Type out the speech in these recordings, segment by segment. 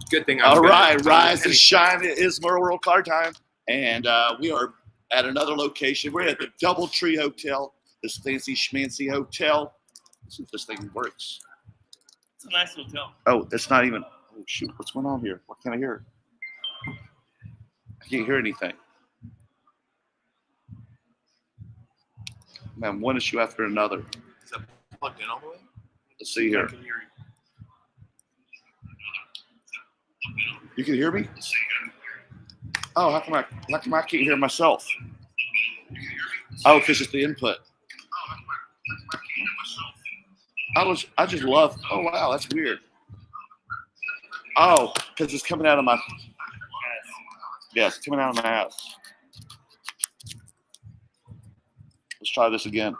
Good thing. All right, rise and shine. It is Merlin World Card time, and we are at another location. We're at the DoubleTree Hotel, this fancy schmancy hotel. Let's see if this thing works. It's a nice hotel. Oh, it's not even. Oh shoot, what's going on here? What can I hear? I can't hear anything. Man, one issue after another. Is that plugged in all the way? Let's see here. I can hear you. You can hear me? Oh, how come I can't hear myself? Oh, because it's the input. I just love. Oh wow, that's weird. Oh, because it's coming out of my. Yes, coming out of my ass. Let's try this again.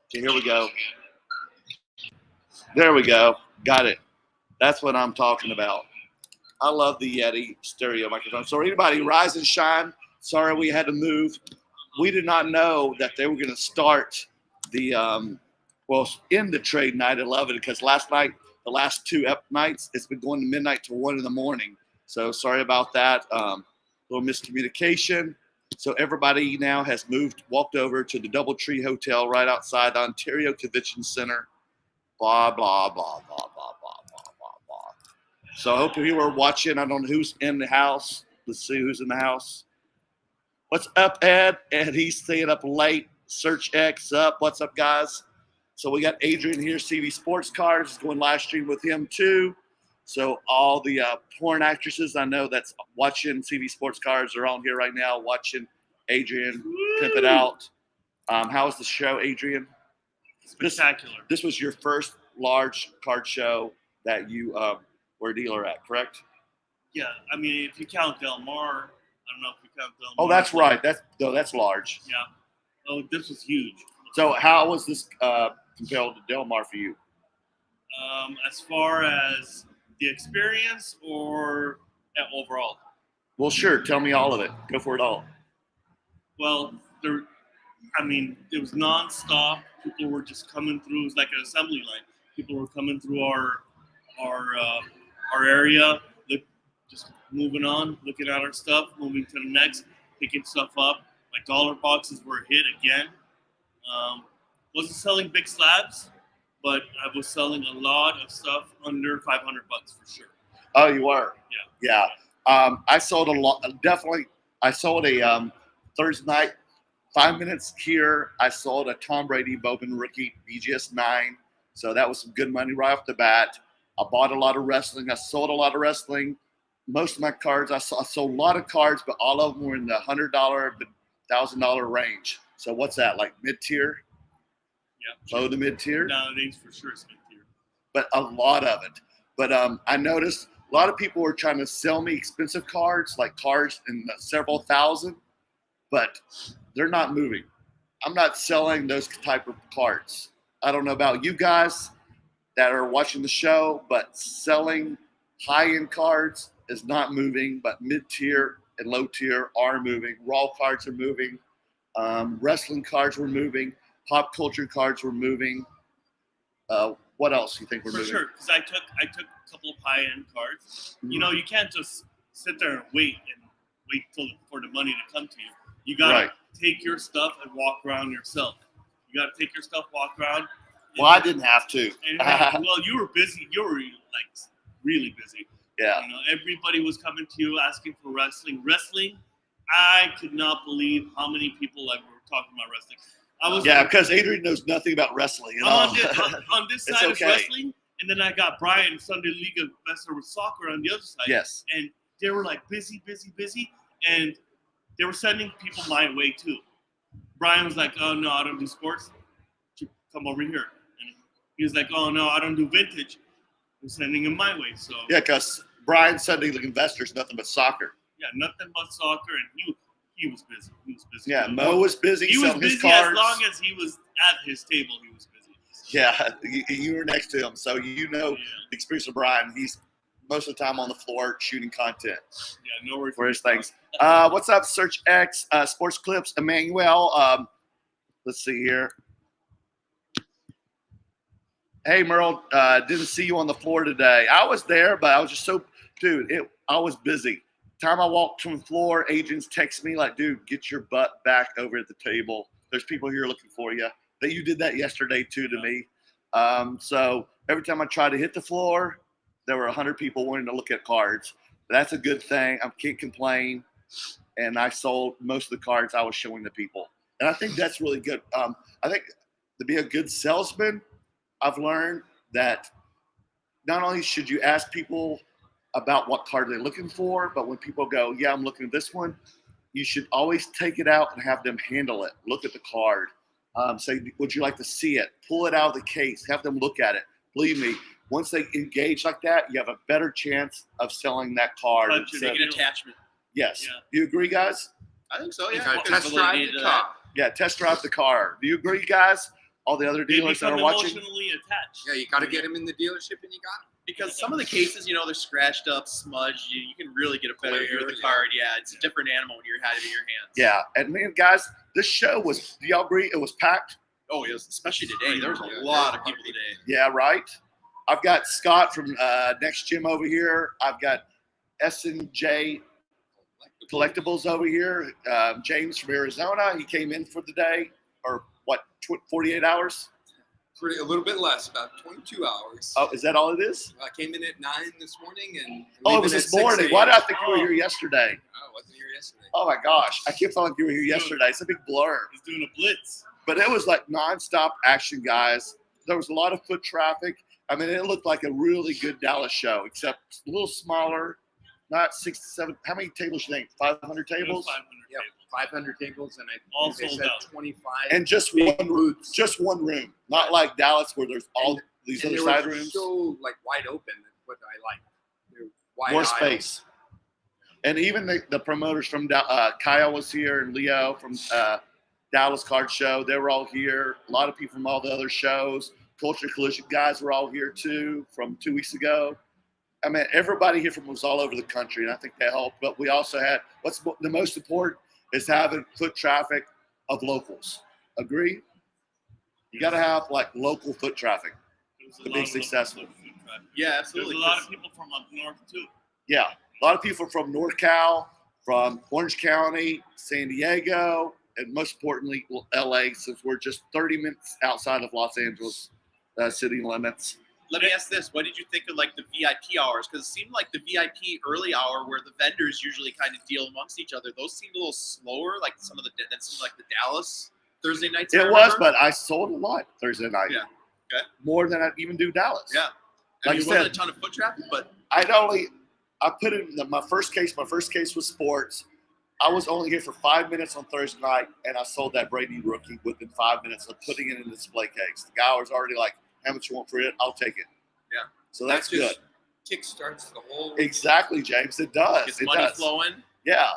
Okay, here we go. There we go. Got it. That's what I'm talking about. I love the Yeti stereo microphone. So anybody, rise and shine. Sorry we had to move. We did not know that they were going to start the, end the trade night at 11 because last night, the last two nights, it's been going to midnight to 1 in the morning. So sorry about that. Little miscommunication. So everybody now has walked over to the DoubleTree Hotel right outside the Ontario Convention Center. Blah, blah, blah, blah, blah, blah, blah, blah, blah. So I hope you are watching. I don't know who's in the house. Let's see who's in the house. What's up, Ed? Ed, he's staying up late. Search X up. What's up, guys? So we got Adrian here, CV Sports Cards, going live stream with him too. So all the porn actresses I know that's watching CV Sports Cards are on here right now watching Adrian pimp it out. How was the show, Adrian? Spectacular. This was your first large card show that you were a dealer at, correct? Yeah, I mean, if you count Del Mar, I don't know if you count Del Mar. Oh, that's right. That's large. Yeah. Oh, this was huge. So how was this compared to Del Mar for you? As far as the experience or overall? Well, sure. Tell me all of it. Go for it all. Well, it was nonstop. People were just coming through. It was like an assembly line. People were coming through our area, just moving on, looking at our stuff, moving to the next, picking stuff up. My dollar boxes were hit again. Wasn't selling big slabs, but I was selling a lot of stuff under $500 for sure. Oh, you were? Yeah. Yeah. I sold a lot. Definitely. I sold a Thursday night. 5 minutes here, I sold a Tom Brady Bowman rookie BGS 9. So that was some good money right off the bat. I bought a lot of wrestling. I sold a lot of wrestling. Most of my cards, I sold a lot of cards, but all of them were in the $100, $1,000 range. So what's that, like mid-tier? Yeah. Low to mid-tier? Nowadays, for sure, it's mid-tier. But a lot of it. But I noticed a lot of people were trying to sell me expensive cards, like cards in the several thousand, but they're not moving. I'm not selling those type of cards. I don't know about you guys that are watching the show, but selling high-end cards is not moving, but mid-tier and low-tier are moving. Raw cards are moving. Wrestling cards were moving. Pop culture cards were moving. What else do you think we're moving? For sure, because I took a couple of high-end cards. Mm-hmm. You know, you can't just sit there and wait for the money to come to you. You gotta take your stuff and walk around yourself. You gotta take your stuff, walk around. Well, I didn't have to. Well, you were busy. You were like really busy. Yeah. You know, everybody was coming to you asking for wrestling. Wrestling, I could not believe how many people were talking about wrestling. Because Adrian knows nothing about wrestling at all. On this side of wrestling, and then I got Brian, Sunday League Investor with soccer on the other side. Yes. And they were like busy, and they were sending people my way too. Brian was like, "Oh no, I don't do sports. Come over here." And he was like, "Oh no, I don't do vintage." I'm sending him my way. So yeah, because Brian's Sunday League Investors nothing but soccer. Yeah, nothing but soccer, and he was busy. He was busy. Yeah, Mo was busy. He was busy his cards. as long as he was at his table. He was busy. Yeah, you were next to him, so you know the experience of Brian. He's most of the time on the floor shooting content. Yeah, no worries for his things. What's up, Search X, Sports Clips, Emmanuel? Let's see here. Hey, Merle, didn't see you on the floor today. I was there, but I was just so, dude, I was busy. Time I walked from the floor, agents text me like, dude, get your butt back over at the table. There's people here looking for you. That you did that yesterday too to me. So every time I tried to hit the floor, there were 100 people wanting to look at cards. That's a good thing. I can't complain. And I sold most of the cards I was showing to people. And I think that's really good. I think to be a good salesman, I've learned that not only should you ask people about what card they're looking for, but when people go, yeah, I'm looking at this one, you should always take it out and have them handle it. Look at the card. Say, would you like to see it? Pull it out of the case. Have them look at it. Believe me, once they engage like that, you have a better chance of selling that card. Make an attachment. Yes. Yeah. Do you agree, guys? I think so. Yeah. Test drive the car. Yeah, test drive the car. Do you agree, guys? All the other dealers that are watching? Emotionally attached. Yeah, you got to get him in the dealership, and you got him. Because some of the cases, they're scratched up, smudged. You can really get a better view of the card. Yeah, it's a different animal when you had it in your hands. Yeah, and man, guys, this show was, do y'all agree it was packed? Oh, yes, especially today. There was a lot of people today. Yeah, right? I've got Scott from Next Gym over here. I've got S&J Collectibles over here. James from Arizona. He came in for the day, or what, 48 hours? A little bit less, about 22 hours. Oh, is that all it is? I came in at 9 this morning, and oh, it was this morning. Why did I think you were here yesterday? Oh, I wasn't here yesterday. Oh my gosh, I kept feeling like you were here yesterday. It's a big blur. He's doing a blitz. But it was like nonstop action, guys. There was a lot of foot traffic. I mean, it looked like a really good Dallas show, except a little smaller, not 6 to 7. How many tables you think? 500 tables? 500 Yeah, tables. 500 tables, and I All think they sold said out. 25. And just one room, not like Dallas where there's all these and other they side were rooms. so like wide open. That's what I like. They're wide More aisles. space. And even the promoters from Kyle was here, and Leo from Dallas Card Show. They were all here. A lot of people from all the other shows. Culture Collision guys were all here too from 2 weeks ago. I mean, everybody here was all over the country, and I think that helped. But we also had, what's the most important is having foot traffic of locals. Agree? You got to have like local foot traffic to be successful. Yeah, absolutely. There's a lot of people from up north too. Yeah, a lot of people from North Cal, from Orange County, San Diego, and most importantly, LA, since we're just 30 minutes outside of Los Angeles city limits. Let me ask this. What did you think of like the VIP hours? Because it seemed like the VIP early hour where the vendors usually kind of deal amongst each other, those seemed a little slower, like some of that seemed like the Dallas Thursday nights. It was, but I sold a lot Thursday night. Yeah. Okay. More than I even do Dallas. Yeah. Like It I wasn't said, a ton of foot traffic, but I put it in my first case. My first case was sports. I was only here for 5 minutes on Thursday night, and I sold that Brady rookie within 5 minutes of putting it in the display case. The guy was already like, how much you want for it? I'll take it. Yeah. So that's That good. just kickstarts the whole. Exactly, James. It does. gets It money does. flowing. Yeah.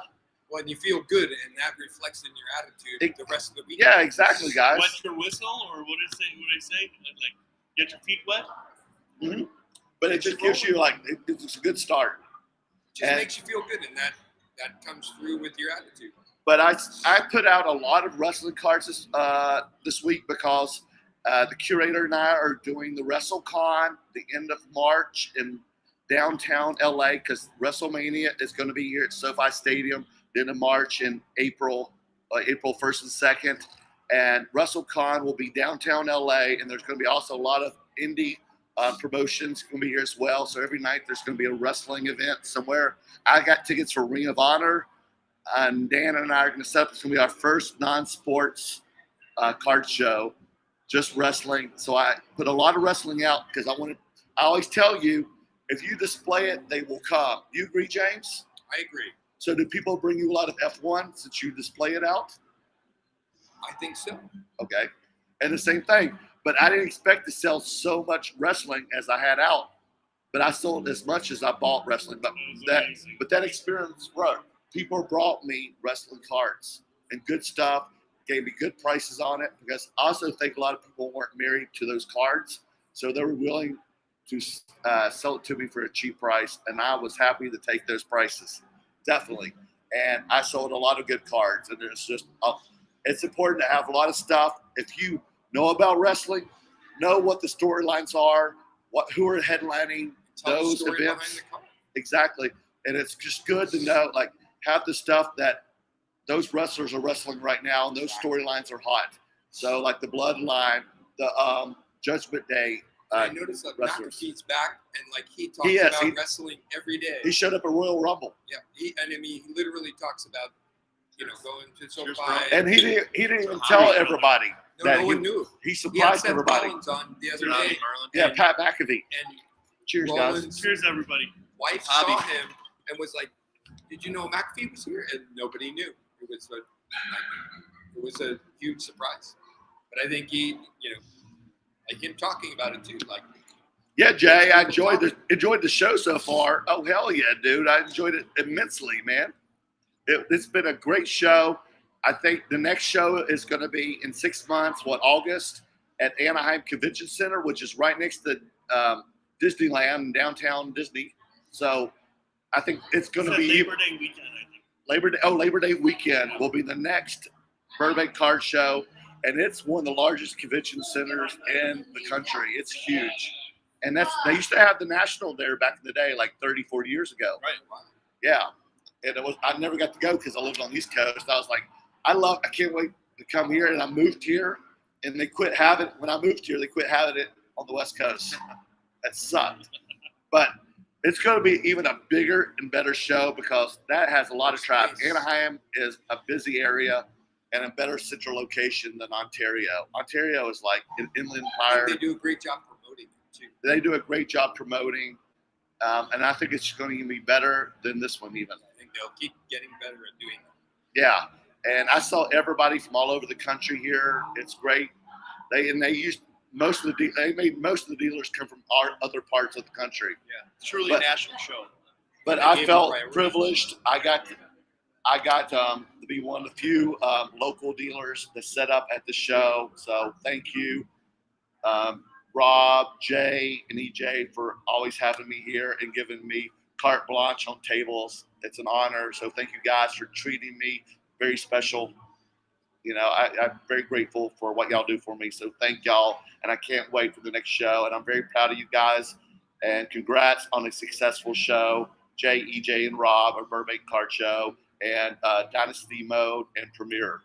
When you feel good, and that reflects in your attitude the rest of the week. Yeah, exactly, guys. Wet your whistle, or what did they say? Like, get your feet wet? Mm-hmm. But it just gives you like it's a good start. It just And- makes you feel good, and that comes through with your attitude. But I put out a lot of wrestling cards this week because the curator and I are doing the WrestleCon the end of March in downtown LA because WrestleMania is going to be here at SoFi Stadium the end of March and April 1st and 2nd. And WrestleCon will be downtown LA, and there's going to be also a lot of indie promotions going to be here as well. So every night there's going to be a wrestling event somewhere. I got tickets for Ring of Honor. And Dan and I are going to set up. It's going to be our first non-sports card show, just wrestling. So I put a lot of wrestling out because I always tell you, if you display it, they will come. You agree, James? I agree. So do people bring you a lot of F1 since you display it out? I think so. Okay. And the same thing. But I didn't expect to sell so much wrestling as I had out. But I sold as much as I bought wrestling. But that experience worked. People brought me wrestling cards and good stuff, gave me good prices on it because I also think a lot of people weren't married to those cards. So they were willing to sell it to me for a cheap price. And I was happy to take those prices, definitely. And I sold a lot of good cards. And it's just, it's important to have a lot of stuff. If you know about wrestling, know what the storylines are, who are headlining Tell the those story behind events. the card. Exactly. And it's just good to know, like, have the stuff that those wrestlers are wrestling right now, and those storylines are hot. So, like the Bloodline, the Judgment Day. I noticed that wrestlers. McAfee's back, and like he talks He is. about wrestling every day. He showed up at Royal Rumble, Yeah, he literally talks about, going to Cheers, SoFi. bro. and he didn't even tell everybody that no one knew. he He had surprised Seth everybody. Rollins on the other Merlin. day, Yeah, and- Pat McAfee. and Cheers, guys. Rollins' Cheers, everybody. wife Hobby. saw him and was like, "Did you know McAfee was here?" And nobody knew. It was a huge surprise. But I think he, like him talking about it too, like. Yeah, Jay, I enjoyed the show so far. Oh hell yeah, dude! I enjoyed it immensely, man. It's been a great show. I think the next show is going to be in 6 months, August, at Anaheim Convention Center, which is right next to Disneyland in downtown Disney. So I think it's going to be Labor Day weekend, I think. Labor Day weekend will be the next Burbank Cards show, and it's one of the largest convention centers in the country. It's huge. And they used to have the National there back in the day, like 30, 40 years ago. Right. Yeah. And I never got to go because I lived on the East Coast. I was like, I can't wait to come here. And I moved here, and they quit having it. When I moved here, they quit having it on the West Coast. That sucked. But it's going to be even a bigger and better show because that has a lot of traffic. Anaheim is a busy area and a better central location than Ontario. Ontario is like an inland I empire. think they do a great job promoting it too. They do a great job promoting, and I think it's going to be better than this one even. I think they'll keep getting better at doing that. Yeah, and I saw everybody from all over the country here. It's great. They made most of the dealers come from other parts of the country. Yeah, it's truly But- a national show. But They I gave felt them priority. privileged. I got to be one of the few local dealers that set up at the show. So thank you, Rob, Jay, and EJ for always having me here and giving me carte blanche on tables. It's an honor. So thank you guys for treating me very special. I'm very grateful for what y'all do for me. So thank y'all. And I can't wait for the next show. And I'm very proud of you guys. And congrats on a successful show. Jay, EJ, and Rob, a Burbank Card Show, and Dynasty Mode and Premiere.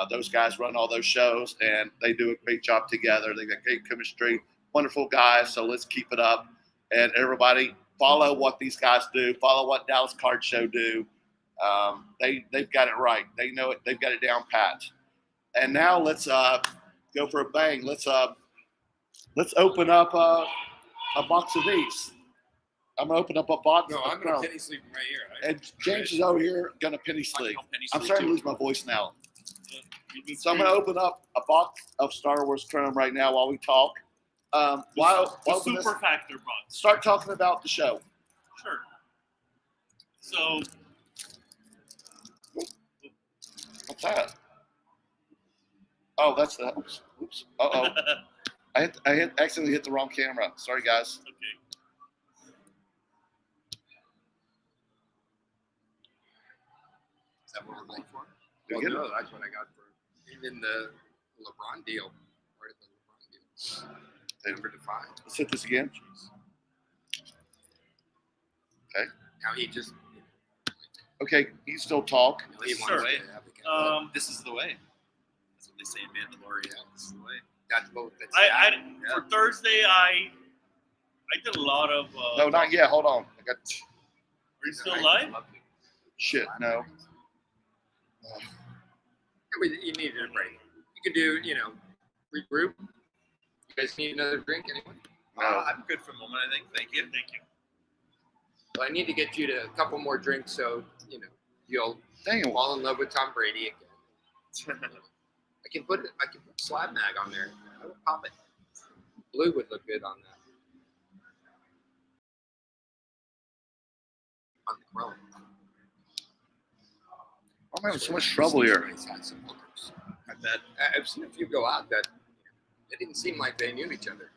Those guys run all those shows, and they do a great job together. They got great chemistry, wonderful guys. So let's keep it up. And everybody, follow what these guys do. Follow what Dallas Card Show do. They've got it right. They know it. They've got it down pat. And now let's go for a bang. Let's open up a box of these. I'm gonna open up a box. No, of I'm gonna Chrome. penny sleep right here. Right? And James is over here gonna penny sleep. I'm starting to lose my voice now. So I'm gonna open up a box of Star Wars Chrome right now while we talk. While The open this, Super Factor box. start talking about the show. Sure. So, What's that? Oh, that's the. Oops. Uh oh. I accidentally hit the wrong camera. Sorry, guys. okay. Is that what we're going for? Did Well, you get no, that's what I got for even the LeBron deal. Part of the LeBron deal. They were defined. Let's hit this again. Now he just Okay, you still talk. he Sure. wants to have a This is the way. That's what they say in Mandalorian. This is the way. That's both. That's For Thursday, I did a lot of. No, not yet. Hold on. I got Are you still live? shit. No. You need a break. You can do, regroup. You guys need another drink, anyone? I'm good for a moment, I think. Thank you. Thank you. Well, I need to get you to a couple more drinks so, you'll Dang. fall in love with Tom Brady again. I can put Slab Mag on there. I would pop it. Blue would look good on that. On the Chrome. I'm having so much trouble here. I bet. I've seen a few go out that it didn't seem like they knew each other.